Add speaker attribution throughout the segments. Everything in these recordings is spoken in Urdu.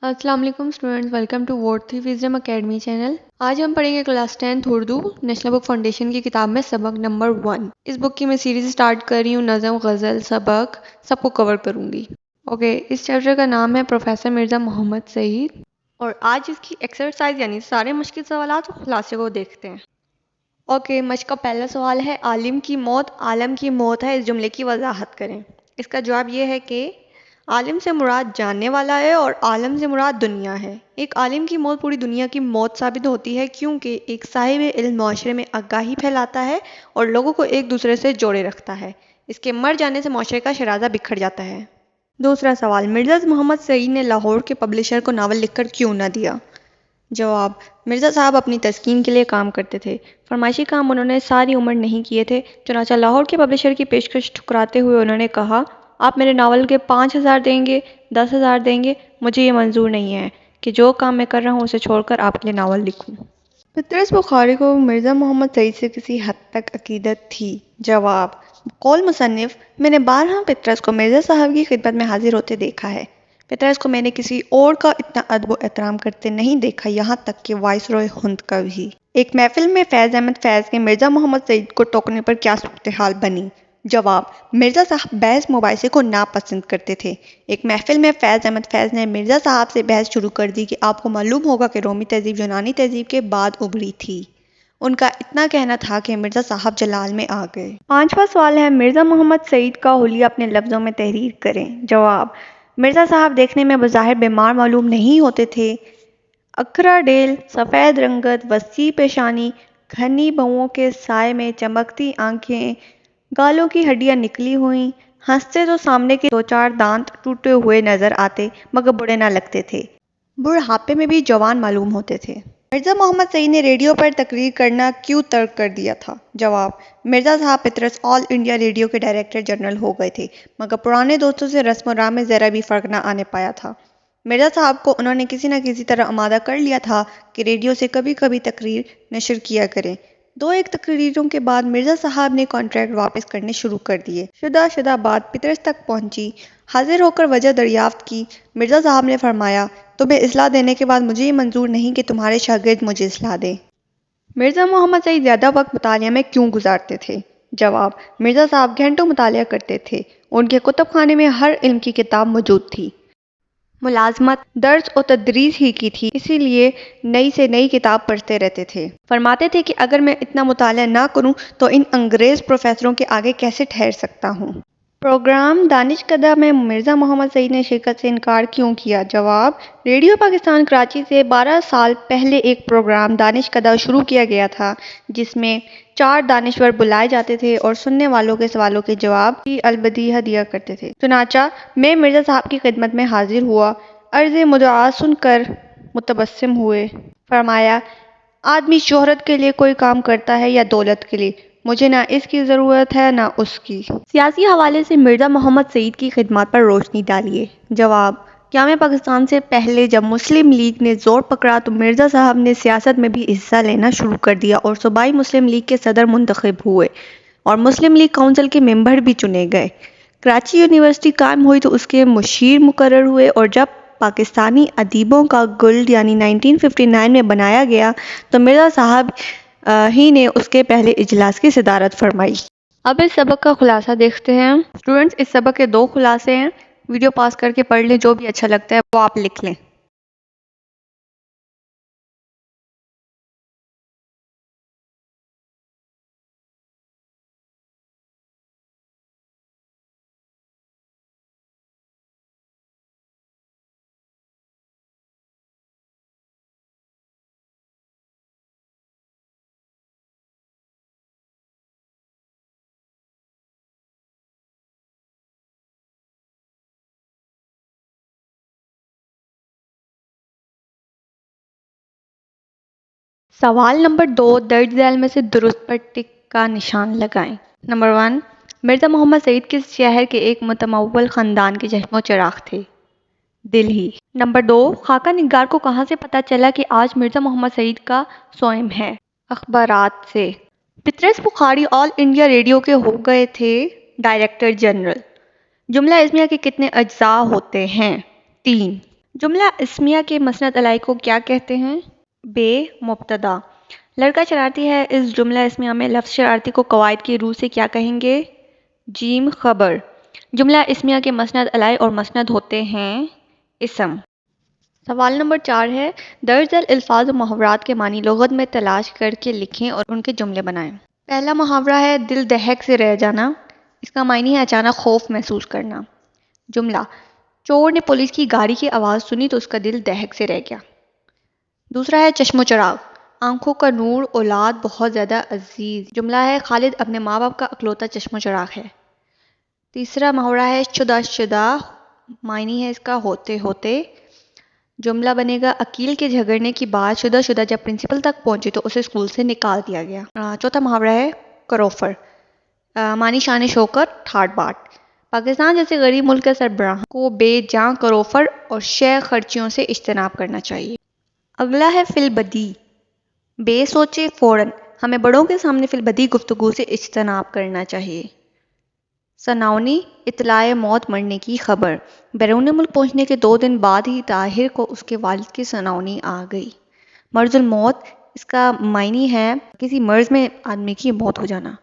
Speaker 1: السلام علیکم students, welcome to Word Wisdom Academy channel. آج ہم پڑھیں گے class 10 Urdu National Book Foundation کی کتاب میں سبق نمبر 1۔ اس بک کی میں سیریز سٹارٹ کر رہی ہوں، نظم، غزل، سبق سب کو کور کروں گی۔ اوکے، اس چیپٹر کا نام ہے پروفیسر مرزا محمد سعید، اور آج اس کی ایکسرسائز یعنی سارے مشکل سوالات اور خلاصے کو دیکھتے ہیں۔ اوکے، مشق کا پہلا سوال ہے عالم کی موت عالم کی موت ہے، اس جملے کی وضاحت کریں۔ اس کا جواب یہ ہے کہ عالم سے مراد جاننے والا ہے اور عالم سے مراد دنیا ہے۔ ایک عالم کی موت پوری دنیا کی موت ثابت ہوتی ہے، کیونکہ ایک صاحب علم معاشرے میں آگاہی پھیلاتا ہے اور لوگوں کو ایک دوسرے سے جوڑے رکھتا ہے۔ اس کے مر جانے سے معاشرے کا شرازہ بکھر جاتا ہے۔ دوسرا سوال، مرزا محمد سعید نے لاہور کے پبلشر کو ناول لکھ کر کیوں نہ دیا؟ جواب، مرزا صاحب اپنی تسکین کے لیے کام کرتے تھے۔ فرمائشی کام انہوں نے ساری عمر نہیں کیے تھے، چنانچہ لاہور کے پبلشر کی پیشکش ٹھکراتے ہوئے انہوں نے کہا، آپ میرے ناول کے 5,000 دیں گے، 10,000 دیں گے، مجھے یہ منظور نہیں ہے کہ جو کام میں کر رہا ہوں اسے چھوڑ کر آپ کے لیے ناول لکھوں۔ پطرس بخاری کو مرزا محمد سعید سے کسی حد تک عقیدت تھی۔ جواب، قول مصنف، میں نے بارہا پطرس کو مرزا صاحب کی خدمت میں حاضر ہوتے دیکھا ہے۔ پطرس کو میں نے کسی اور کا اتنا ادب و احترام کرتے نہیں دیکھا، یہاں تک کہ وائسرائے ہند کا بھی۔ ایک محفل میں فیض احمد فیض کے مرزا محمد سعید کو ٹوکنے پر کیا صورتحال بنی؟ جواب، مرزا صاحب بحث مباحثے کو ناپسند کرتے تھے۔ ایک محفل میں فیض احمد فیض نے مرزا صاحب سے بحث شروع کر دی کہ آپ کو معلوم ہوگا کہ رومی تہذیب یونانی تہذیب کے بعد ابھری تھی۔ ان کا اتنا کہنا تھا کہ مرزا صاحب جلال میں آ گئے۔ پانچواں سوال ہے، مرزا محمد سعید کا حلیہ اپنے لفظوں میں تحریر کریں۔ جواب، مرزا صاحب دیکھنے میں بظاہر بیمار معلوم نہیں ہوتے تھے۔ اکھرا ڈیل، سفید رنگت، وسیع پیشانی، گھنی بھوؤں کے سائے میں چمکتی آنکھیں، گالوں کی ہڈیاں نکلی ہوئیں، ہنستے تو سامنے کے 2-4 دانت ٹوٹے ہوئے نظر آتے مگر بڑے نہ لگتے تھے، بڑھاپے میں بھی جوان معلوم ہوتے تھے۔ مرزا محمد سعید نے ریڈیو پر تقریر کرنا کیوں ترک کر دیا تھا؟ جواب، مرزا صاحب پطرس آل انڈیا ریڈیو کے ڈائریکٹر جنرل ہو گئے تھے، مگر پرانے دوستوں سے رسم و رام میں ذرا بھی فرق نہ آنے پایا تھا۔ مرزا صاحب کو انہوں نے کسی نہ کسی طرح آمادہ کر لیا تھا کہ ریڈیو سے کبھی کبھی تقریر نشر کیا کریں۔ 2-1 تقریروں کے بعد مرزا صاحب نے کانٹریکٹ واپس کرنے شروع کر دیے۔ شدہ بات پطرس تک پہنچی، حاضر ہو کر وجہ دریافت کی۔ مرزا صاحب نے فرمایا، تمہیں اصلاح دینے کے بعد مجھے یہ منظور نہیں کہ تمہارے شاگرد مجھے اصلاح دیں۔ مرزا محمد سعید زیادہ وقت مطالعہ میں کیوں گزارتے تھے؟ جواب، مرزا صاحب گھنٹوں مطالعہ کرتے تھے، ان کے کتب خانے میں ہر علم کی کتاب موجود تھی۔ ملازمت درس و تدریس ہی کی تھی، اسی لیے نئی سے نئی کتاب پڑھتے رہتے تھے۔ فرماتے تھے کہ اگر میں اتنا مطالعہ نہ کروں تو ان انگریز پروفیسروں کے آگے کیسے ٹھہر سکتا ہوں؟ پروگرام دانش کدہ میں مرزا محمد سعید نے شرکت سے انکار کیوں کیا؟ جواب، ریڈیو پاکستان کراچی سے 12 سال پہلے ایک پروگرام دانش کدہ شروع کیا گیا تھا، جس میں 4 دانشور بلائے جاتے تھے اور سننے والوں کے سوالوں کے جواب کی البدیہہ دیا کرتے تھے۔ چنانچہ میں مرزا صاحب کی خدمت میں حاضر ہوا، عرض مدعا سن کر متبسم ہوئے، فرمایا، آدمی شہرت کے لیے کوئی کام کرتا ہے یا دولت کے لیے؟ مجھے نہ اس کی ضرورت ہے نہ اس کی۔ سیاسی حوالے سے مرزا محمد سعید کی خدمات پر روشنی ڈالیے۔ جواب، قیام پاکستان سے پہلے جب مسلم لیگ نے زور پکڑا تو مرزا صاحب نے سیاست میں بھی حصہ لینا شروع کر دیا اور صوبائی مسلم لیگ کے صدر منتخب ہوئے اور مسلم لیگ کونسل کے ممبر بھی چنے گئے۔ کراچی یونیورسٹی قائم ہوئی تو اس کے مشیر مقرر ہوئے، اور جب پاکستانی ادیبوں کا گلڈ یعنی 1959 میں بنایا گیا تو مرزا صاحب ہی نے اس کے پہلے اجلاس کی صدارت فرمائی۔ اب اس سبق کا خلاصہ دیکھتے ہیں۔ اسٹوڈنٹس، اس سبق کے 2 خلاصے ہیں، ویڈیو پاس کر کے پڑھ لیں، جو بھی اچھا لگتا ہے وہ آپ لکھ لیں۔ سوال نمبر 2، درج ذیل میں سے درست پر ٹک کا نشان لگائیں۔ نمبر 1، مرزا محمد سعید کس شہر کے ایک متمول خاندان کے چشم و چراغ تھے؟ دلہی۔ نمبر 2، خاکہ نگار کو کہاں سے پتہ چلا کہ آج مرزا محمد سعید کا سوئم ہے؟ اخبارات سے۔ پطرس بخاری آل انڈیا ریڈیو کے ہو گئے تھے ڈائریکٹر جنرل۔ جملہ اسمیہ کے کتنے اجزاء ہوتے ہیں؟ 3۔ جملہ اسمیہ کے مسند الائی کو کیا کہتے ہیں؟ بے مبتدا. لڑکا شرارتی ہے. اس جملہ اسمیہ میں لفظ شرارتی کو قواعد کی روح سے کیا کہیں گے؟ جیم خبر. جملہ اسمیہ کے مسند الائی اور مسند ہوتے ہیں اسم. سوال نمبر 4 ہے، درج ذیل الفاظ و محاورات کے معنی لغت میں تلاش کر کے لکھیں اور ان کے جملے بنائیں. پہلا محاورہ ہے دل دہک سے رہ جانا. اس کا معنی ہے اچانک خوف محسوس کرنا. جملہ، چور نے پولیس کی گاڑی کی آواز سنی تو اس کا دل دہک سے رہ گیا. دوسرا ہے چشم و چراغ، آنکھوں کا نور اولاد بہت زیادہ عزیز. جملہ ہے خالد اپنے ماں باپ کا اکلوتا چشم و چراغ ہے. تیسرا محاورہ ہے شدہ شدہ، معنی ہے اس کا ہوتے ہوتے. جملہ بنے گا عقیل کے جھگڑنے کی بات شدہ شدہ جب پرنسپل تک پہنچی تو اسے اسکول سے نکال دیا گیا. چوتھا محاورہ ہے کروفر، معنی شان شوکت ٹھاٹ باٹ. پاکستان جیسے غریب ملک کے سربراہ کو بے جاں کروفر اور شے خرچیوں سے اجتناب کرنا چاہیے. اگلا ہے فی البدی، بے سوچے فوراً، ہمیں بڑوں کے سامنے فی البدی گفتگو سے اجتناب کرنا چاہیے. سناونی، اطلاع موت مرنے کی خبر. بیرون ملک پہنچنے کے 2 دن بعد ہی طاہر کو اس کے والد کی سناونی آ گئی. مرض الموت، اس کا معنی ہے کسی مرض میں آدمی کی موت ہو جانا.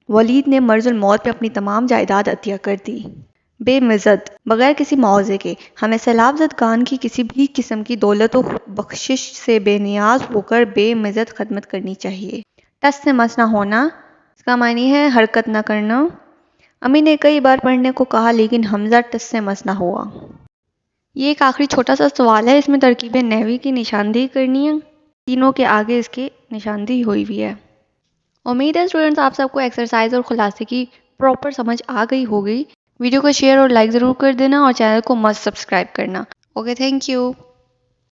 Speaker 1: ولید نے مرض الموت پہ اپنی تمام جائیداد عطیہ کر دی. بے مزد، بغیر کسی معاوضے کے، ہمیں سیلاب زدگان کی کسی بھی قسم کی دولت و بخشش سے بے نیاز ہو کر بے مزد خدمت کرنی چاہیے. ٹس سے مس نہ ہونا، اس کا معنی ہے حرکت نہ کرنا. امی نے کئی بار پڑھنے کو کہا لیکن حمزہ ٹس سے مس نہ ہوا. یہ ایک آخری چھوٹا سا سوال ہے، اس میں ترکیب نحوی کی نشاندہی کرنی ہے. تینوں کے آگے اس کی نشاندہی ہوئی ہوئی ہے. امید ہے اسٹوڈنٹس آپ سب کو ایکسرسائز اور خلاصے کی پراپر سمجھ آ گئی ہوگی. ویڈیو کو شیئر اور لائک ضرور کر دینا اور چینل کو مست سبسکرائب کرنا. Okay, thank you.